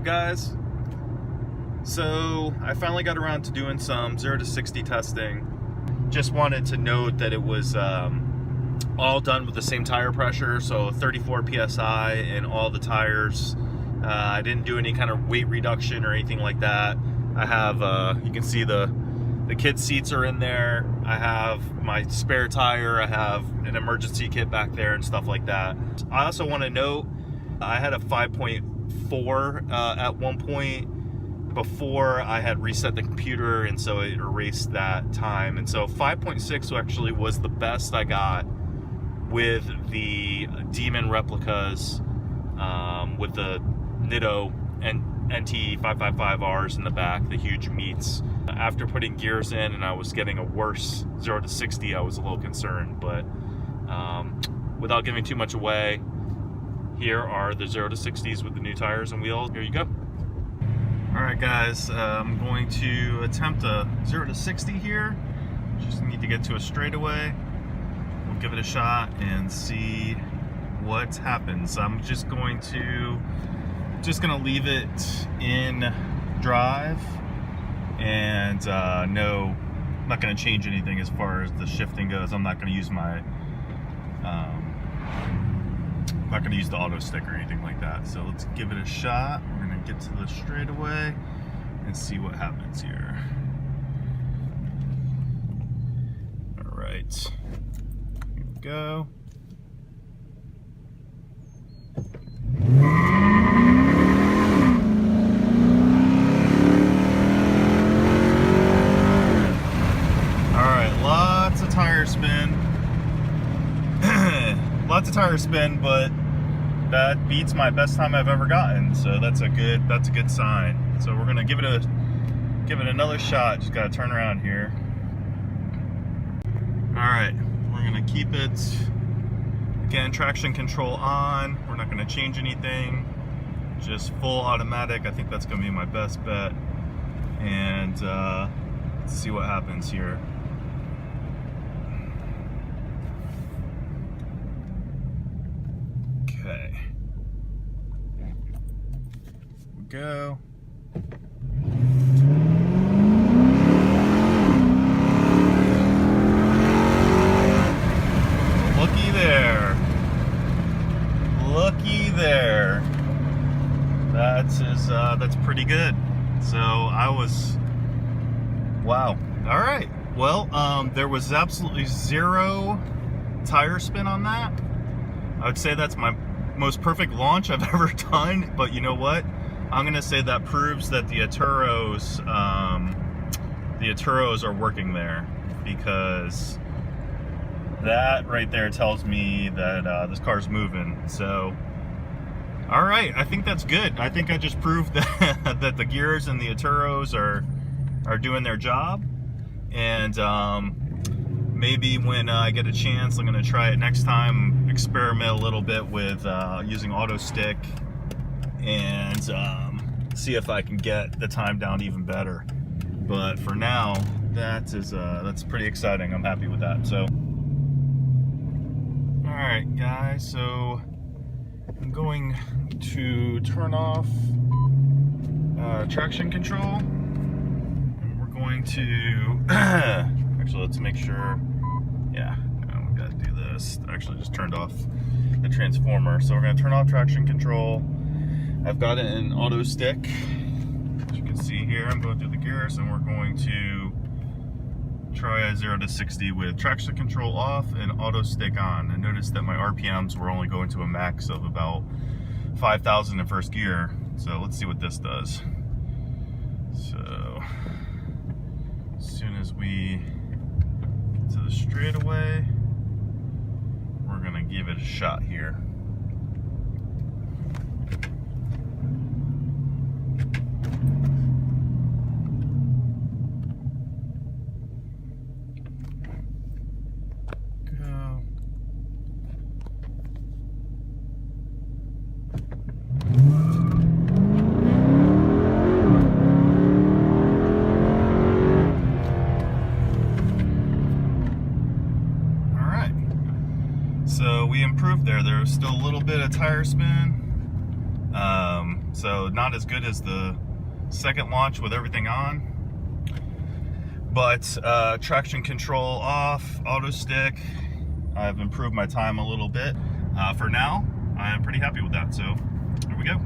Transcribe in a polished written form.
up, guys? So I finally got around to doing some 0 to 60 testing. Just wanted to note that it was all done with the same tire pressure, so 34 psi in all the tires. I didn't do any kind of weight reduction or anything like that. I have, you can see the kids' seats are in there. I have my spare tire. I have an emergency kit back there and stuff like that. I also want to note I had a 5.4 at one point before I had reset the computer, and so it erased that time. And so 5.6 actually was the best I got with the Demon replicas, with the Nitto and NT555Rs in the back, the huge meats. After putting gears in and I was getting a worse 0 to 60, I was a little concerned, but without giving too much away, here are the 0 to 60s with the new tires and wheels. Here you go. Alright guys, I'm going to attempt a 0 to 60 here. Just need to get to a straightaway. We'll give it a shot and see what happens. I'm just gonna leave it in drive, and no, I'm not gonna change anything as far as the shifting goes. I'm not gonna use my not gonna use the auto stick or anything like that. So let's give it a shot. We're gonna get to the straightaway and see what happens here. All right, here we go. Lots of tire spin, but that beats my best time I've ever gotten, so that's a good sign. So we're gonna give it another shot. Just gotta turn around here. All right, we're gonna keep it again, traction control on. We're not gonna change anything, just full automatic. I think that's gonna be my best bet, and let's see what happens here. Okay. Go. Looky there. Looky there. That's pretty good. So wow. All right. Well, there was absolutely zero tire spin on that. I would say that's my most perfect launch I've ever done, but you know what? I'm gonna say that proves that the Atturos are working there, because that right there tells me that this car's moving. So, all right, I think that's good. I think I just proved that that the gears and the Atturos are doing their job, and maybe when I get a chance, I'm gonna try it next time, experiment a little bit with using auto stick, and see if I can get the time down even better. But for now, that's pretty exciting. I'm happy with that. So, all right, guys. So I'm going to turn off traction control, and we're going to actually, let's make sure. Yeah, no, we gotta do this. I actually just turned off the transformer. So we're gonna turn off traction control. I've got it in auto stick. As you can see here, I'm going through the gears, and we're going to try a 0 to 60 with traction control off and auto stick on. I noticed that my RPMs were only going to a max of about 5,000 in first gear. So let's see what this does. So as soon as we get to the straightaway, we're gonna give it a shot here. So we improved there. There was still a little bit of tire spin. So not as good as the second launch with everything on. But traction control off, auto stick. I've improved my time a little bit. For now, I'm pretty happy with that. So here we go.